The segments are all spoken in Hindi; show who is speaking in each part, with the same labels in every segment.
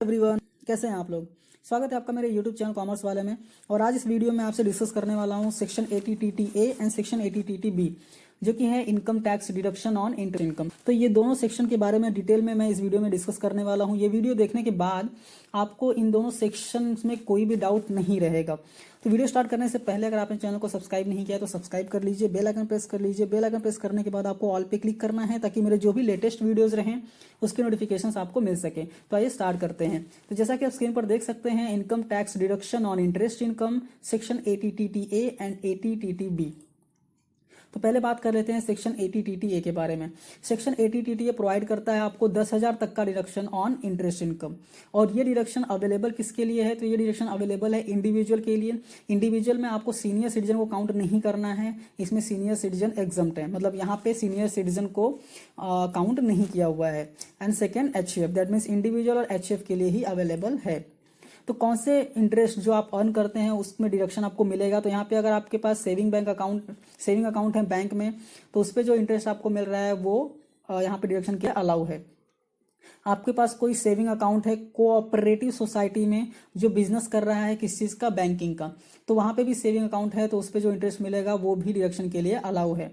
Speaker 1: एवरीवन, कैसे हैं आप लोग। स्वागत है आपका मेरे यूट्यूब चैनल कॉमर्स वाले में। और आज इस वीडियो में आपसे डिस्कस करने वाला हूं section 80TTA and section 80TTB, जो कि है income tax deduction on interest income. तो ये दोनों सेक्शन के बारे में डिटेल में मैं इस वीडियो में डिस्कस करने वाला हूं। ये वीडियो देखने के बाद आपको इन दोनों सेक्शन में कोई भी डाउट नहीं रहेगा। तो वीडियो स्टार्ट करने से पहले अगर आपने चैनल को सब्सक्राइब नहीं किया तो सब्सक्राइब कर लीजिए, बेल आइकन प्रेस कर लीजिए। बेल आइकन प्रेस करने के बाद आपको ऑल पे क्लिक करना है ताकि मेरे जो भी लेटेस्ट वीडियोस रहें उसके नोटिफिकेशंस आपको मिल सके। तो आइए स्टार्ट करते हैं। तो जैसा कि आप स्क्रीन पर देख सकते हैं, income tax deduction on interest income section 80TTA and 80TTB। तो पहले बात कर लेते हैं सेक्शन 80TTA के बारे में। सेक्शन 80TTA प्रोवाइड करता है आपको 10,000 तक का डिडक्शन ऑन इंटरेस्ट इनकम। और ये डिडक्शन अवेलेबल किसके लिए है? तो ये डिडक्शन अवेलेबल है इंडिविजुअल के लिए। इंडिविजुअल में आपको सीनियर सिटीजन को काउंट नहीं करना है, इसमें सीनियर सिटीजन एग्जम्प्ट है, मतलब यहाँ पे सीनियर सिटीजन को काउंट नहीं किया हुआ है। And second HF, that means individual और HF के लिए ही अवेलेबल है। तो कौन से इंटरेस्ट जो आप अर्न करते हैं उसमें डिडक्शन आपको मिलेगा? तो यहाँ पे अगर आपके पास सेविंग अकाउंट है बैंक में, तो उस पर जो इंटरेस्ट आपको मिल रहा है वो यहाँ पे डिडक्शन के अलाउ है। आपके पास कोई सेविंग अकाउंट है कोऑपरेटिव सोसाइटी में जो बिजनेस कर रहा है किस चीज का, बैंकिंग का, तो वहां पे भी सेविंग अकाउंट है, तो उस पर जो इंटरेस्ट मिलेगा वो भी डिडक्शन के लिए अलाउ है।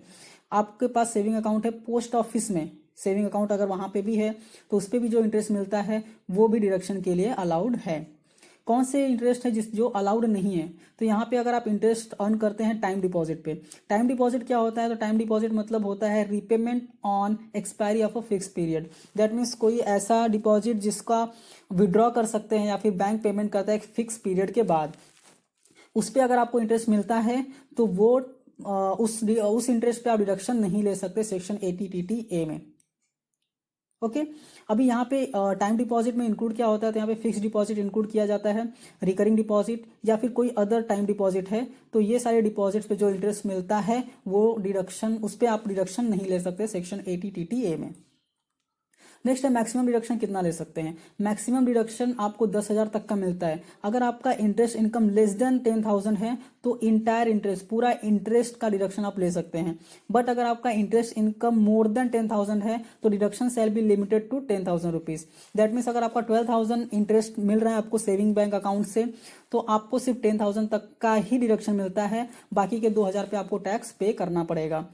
Speaker 1: आपके पास सेविंग अकाउंट है पोस्ट ऑफिस में, सेविंग अकाउंट अगर वहां पे भी है तो उस पर भी जो इंटरेस्ट मिलता है वो भी डिडक्शन के लिए अलाउड है। कौन से इंटरेस्ट है जो अलाउड नहीं है? तो यहाँ पे अगर आप इंटरेस्ट अर्न करते हैं टाइम डिपॉजिट पे। टाइम डिपॉजिट क्या होता है? तो टाइम डिपॉजिट मतलब होता है repayment on expiry of a fix period. That means कोई ऐसा डिपॉजिट जिसका विड्रॉ कर सकते हैं या फिर बैंक पेमेंट करता है एक फिक्स पीरियड के बाद, उस पर अगर आपको इंटरेस्ट मिलता है तो वो उस इंटरेस्ट पे आप डिडक्शन नहीं ले सकते सेक्शन 80TTA में। ओके अभी यहाँ पे टाइम डिपॉजिट में इंक्लूड क्या होता है? तो यहाँ पे फिक्स डिपॉजिट इंक्लूड किया जाता है, रिकरिंग डिपॉजिट या फिर कोई अदर टाइम डिपॉजिट है। तो ये सारे डिपॉजिट्स पे जो इंटरेस्ट मिलता है वो डिडक्शन, उस पर आप डिडक्शन नहीं ले सकते सेक्शन 80TTA में। नेक्स्ट है मैक्सिमम डिडक्शन कितना ले सकते हैं। मैक्सिमम डिडक्शन आपको 10,000 तक का मिलता है। अगर आपका इंटरेस्ट इनकम लेस देन 10,000 है तो इंटायर इंटरेस्ट, पूरा इंटरेस्ट का डिडक्शन आप ले सकते हैं। बट अगर आपका इंटरेस्ट इनकम मोर देन 10,000 है तो deduction shall be limited to 10,000 rupees. That means अगर आपका 12,000 इंटरेस्ट मिल रहा है आपको सेविंग बैंक अकाउंट से, तो आपको सिर्फ 10,000 तक का ही डिडक्शन मिलता है, बाकी के 2,000 पे आपको टैक्स पे करना पड़ेगा।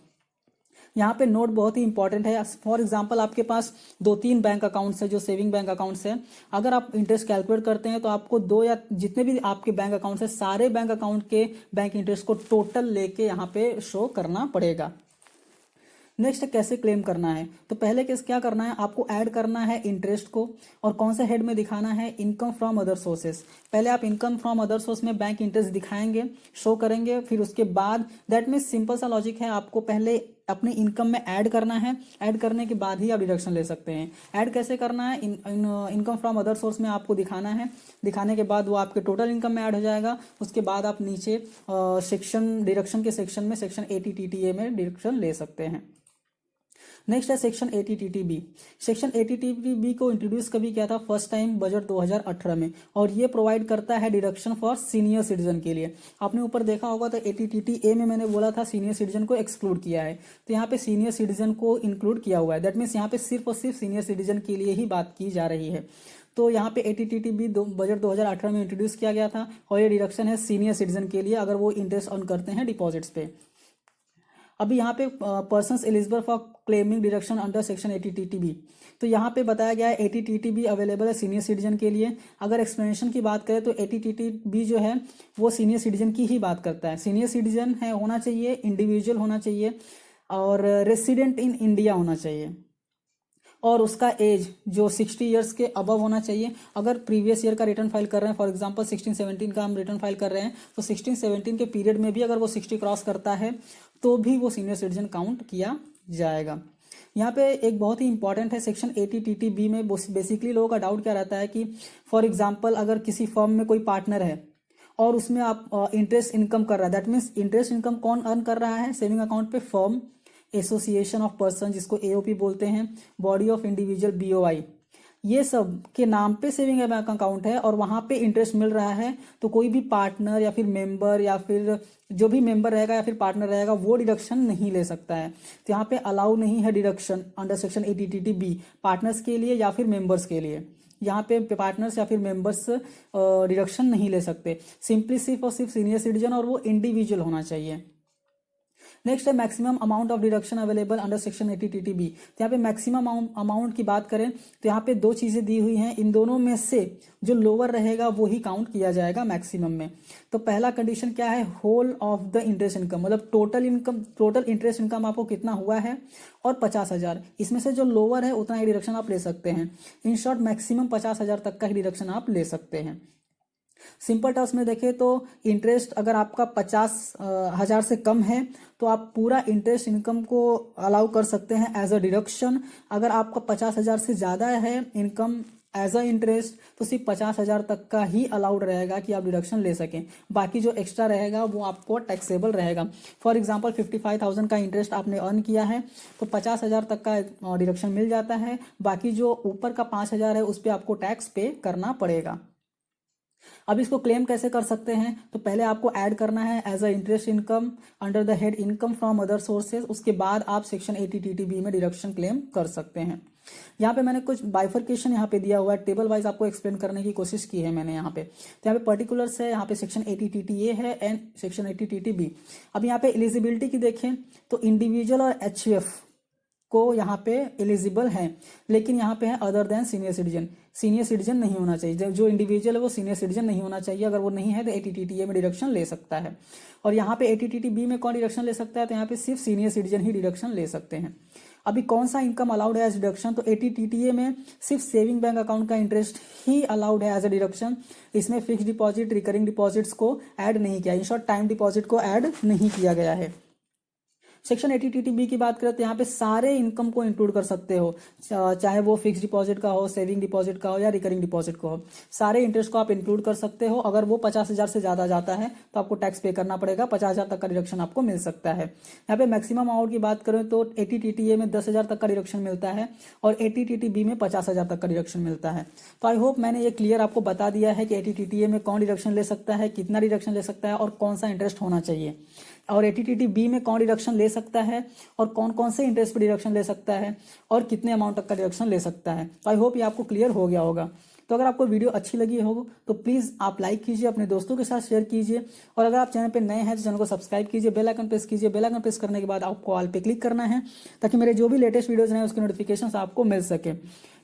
Speaker 1: यहाँ पे नोट बहुत ही इंपॉर्टेंट है। फॉर एग्जांपल आपके पास 2-3 बैंक अकाउंट्स है जो सेविंग बैंक अकाउंट्स है। अगर आप इंटरेस्ट कैलकुलेट करते हैं तो आपको 2 या जितने भी आपके बैंक अकाउंट्स है सारे बैंक अकाउंट के बैंक इंटरेस्ट को टोटल लेके यहाँ पे शो करना पड़ेगा। नेक्स्ट है कैसे क्लेम करना है। तो पहले क्या करना है, आपको ऐड करना है इंटरेस्ट को, और कौन सा हेड में दिखाना है, इनकम फ्रॉम अदर सोर्सेस। पहले आप इनकम फ्रॉम अदर सोर्स में बैंक इंटरेस्ट दिखाएंगे, शो करेंगे, फिर उसके बाद दैट मीन्स सिंपल सा लॉजिक है, आपको पहले अपने इनकम में ऐड करना है, ऐड करने के बाद ही आप डिडक्शन ले सकते हैं। ऐड कैसे करना है, इनकम फ्रॉम अदर सोर्स में आपको दिखाना है, दिखाने के बाद वो आपके टोटल इनकम में ऐड हो जाएगा। उसके बाद आप नीचे सेक्शन डिडक्शन के सेक्शन में सेक्शन 80TTA में डिडक्शन ले सकते हैं। नेक्स्ट है सेक्शन 80TTB। सेक्शन 80TTB को इंट्रोड्यूस कभी किया था फर्स्ट टाइम बजट 2018 में, और ये प्रोवाइड करता है डिडक्शन फॉर सीनियर सिटीजन के लिए। आपने ऊपर देखा होगा तो 80TTA में मैंने बोला था सीनियर सिटीजन को एक्सक्लूड किया है, तो यहाँ पे सीनियर सिटीजन को इंक्लूड किया हुआ है। दैट मीन्स यहाँ पे सिर्फ और सिर्फ सीनियर सिटीजन के लिए ही बात की जा रही है। तो यहाँ पे 80TTB बजट 2018 में इंट्रोड्यूस किया गया था, और ये डिडक्शन है सीनियर सिटीजन के लिए अगर वो इंटरेस्ट अर्न करते हैं डिपॉजिट्स पे। अभी यहाँ पे persons eligible for claiming deduction under section 80TTB, तो यहाँ पे बताया गया है 80TTB अवेलेबल है सीनियर सिटीजन के लिए। अगर एक्सप्लेनेशन की बात करें तो 80TTB जो है वो सीनियर सिटीजन की ही बात करता है। सीनियर सिटीजन है होना चाहिए, इंडिविजुअल होना चाहिए, और रेसिडेंट इन इंडिया होना चाहिए, और उसका एज जो 60 ईयर्स के अबव होना चाहिए। अगर प्रीवियस ईयर का रिटर्न फाइल कर रहे हैं, फॉर एग्जांपल 16-17 का हम रिटर्न फाइल कर रहे हैं, तो 16-17 के पीरियड में भी अगर वो 60 क्रॉस करता है तो भी वो सीनियर सिटीजन काउंट किया जाएगा। यहाँ पे एक बहुत ही इंपॉर्टेंट है सेक्शन 80TTB में बेसिकली लोगों का डाउट क्या रहता है कि फॉर एग्जाम्पल अगर किसी फर्म में कोई पार्टनर है और उसमें आप इंटरेस्ट इनकम कर रहा है, दैट मीन्स इंटरेस्ट इनकम कौन अर्न कर रहा है सेविंग अकाउंट पे, फर्म, एसोसिएशन ऑफ पर्सन जिसको AOP बोलते हैं, बॉडी ऑफ इंडिविजुअल BOI, ये सब के नाम पे सेविंग बैंक अकाउंट है और वहां पे इंटरेस्ट मिल रहा है, तो कोई भी पार्टनर या फिर मेंबर या फिर जो भी मेंबर रहेगा या फिर पार्टनर रहेगा वो डिडक्शन नहीं ले सकता है। तो यहाँ पे अलाउ नहीं है deduction under section 80TTB partners के लिए या फिर मेंबर्स के लिए। यहाँ पे पार्टनर्स या फिर मेंबर्स डिडक्शन नहीं ले सकते। सिंपली सिर्फ और सिर्फ सीनियर सिटीजन और वो इंडिविजुअल होना चाहिए। नेक्स्ट है maximum amount of deduction available under section 80TTB। तो यहाँ पे मैक्सिमम अमाउंट की बात करें तो यहाँ पे दो चीजें दी हुई हैं, इन दोनों में से जो लोअर रहेगा वो ही काउंट किया जाएगा मैक्सिमम में। तो पहला कंडीशन क्या है, whole of the interest income, मतलब टोटल इंटरेस्ट इनकम आपको कितना हुआ है और 50,000, इसमें से जो लोअर है उतना ही डिडक्शन आप ले सकते हैं। इन शॉर्ट मैक्सिमम 50,000 तक का ही डिडक्शन आप ले सकते हैं। सिंपल टर्म्स में देखें तो इंटरेस्ट अगर आपका 50,000 से कम है तो आप पूरा इंटरेस्ट इनकम को अलाउ कर सकते हैं एज अ डिडक्शन। अगर आपका 50,000 से ज़्यादा है इनकम एज अ इंटरेस्ट तो सिर्फ 50,000 तक का ही अलाउड रहेगा कि आप डिडक्शन ले सकें। बाकी जो एक्स्ट्रा रहेगा वो आपको टैक्सेबल रहेगा। फॉर एग्जांपल 55,000 का इंटरेस्ट आपने अर्न किया है तो 50,000 तक का डिडक्शन मिल जाता है, बाकी जो ऊपर का 5,000 है उस पर आपको टैक्स पे करना पड़ेगा। अब इसको क्लेम कैसे कर सकते हैं, तो पहले आपको ऐड करना है as a interest income under the head income from other sources, उसके बाद आप सेक्शन 80TTB में डिडक्शन क्लेम कर सकते हैं। यहाँ पे मैंने कुछ बाइफर्केशन यहाँ पे दिया हुआ है, टेबल वाइज आपको एक्सप्लेन करने की कोशिश की है मैंने यहाँ पे। तो यहाँ पे पर्टिकुलर्स है, यहाँ पे सेक्शन 80TTA है एंड सेक्शन 80TTB। अब यहाँ पे एलिजिबिलिटी की देखें तो इंडिविजुअल और HUF को यहाँ पे एलिजिबल हैं, लेकिन यहाँ पे है other than senior citizen. Senior citizen नहीं होना चाहिए, जो इंडिविजुअल है वो सीनियर सिटीजन नहीं होना चाहिए। अगर वो नहीं है तो 80TTA में डिडक्शन ले सकता है। और यहाँ पे 80TTB में कौन डिडक्शन ले सकता है, तो यहाँ पे सिर्फ सीनियर सिटीजन ही डिडक्शन ले सकते हैं। अभी कौन सा इनकम अलाउड है एज डिडक्शन, तो 80TTA में सिर्फ सेविंग बैंक अकाउंट का इंटरेस्ट ही अलाउड है एज अ डिडक्शन। इसमें फिक्स डिपॉजिट, रिकरिंग डिपॉजिट्स को ऐड नहीं किया, इन शॉर्ट टाइम डिपॉजिट को ऐड नहीं किया गया है। सेक्शन 80TTB की बात करें तो यहाँ पे सारे इनकम को इंक्लूड कर सकते हो, चाहे वो फिक्स डिपॉजिट का हो, सेविंग डिपॉजिट का हो या रिकरिंग डिपॉजिट का हो, सारे इंटरेस्ट को आप इंक्लूड कर सकते हो। अगर वो 50,000 से ज़्यादा जाता है तो आपको टैक्स पे करना पड़ेगा, 50,000 तक का डिडक्शन आपको मिल सकता है। यहाँ पे मैक्सिमम अमाउंट की बात करें तो 80TTA में 10,000 तक का डिडक्शन मिलता है और 80TTB में 50,000 तक का डिडक्शन मिलता है। तो आई होप मैंने ये क्लियर आपको बता दिया है कि 80TTA में कौन डिडक्शन ले सकता है, कितना डिडक्शन ले सकता है और कौन सा इंटरेस्ट होना चाहिए, और 80TTB में कौन डिडक्शन ले सकता है और कौन कौन से इंटरेस्ट पर डिडक्शन ले सकता है और कितने अमाउंट तक का डिडक्शन ले सकता है। तो आई होप ये आपको क्लियर हो गया होगा। तो अगर आपको वीडियो अच्छी लगी हो तो प्लीज़ आप लाइक कीजिए, अपने दोस्तों के साथ शेयर कीजिए, और अगर आप चैनल पे नए हैं तो चैनल को सब्सक्राइब कीजिए, बेल आइकन प्रेस कीजिए। बेल आइकन प्रेस करने के बाद आपको ऑल पे क्लिक करना है ताकि मेरे जो भी लेटेस्ट वीडियोज़ हैं उसके नोटिफिकेशन आपको मिल सके।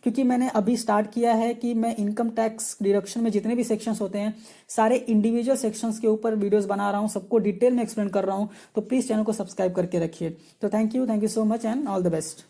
Speaker 1: क्योंकि मैंने अभी स्टार्ट किया है कि मैं इनकम टैक्स डिडक्शन में जितने भी सेक्शंस होते हैं सारे इंडिविजुअल सेक्शंस के ऊपर वीडियोस बना रहा हूँ, सबको डिटेल में एक्सप्लेन कर रहा हूँ। तो प्लीज़ चैनल को सब्सक्राइब करके रखिए। तो thank you so much and all the best.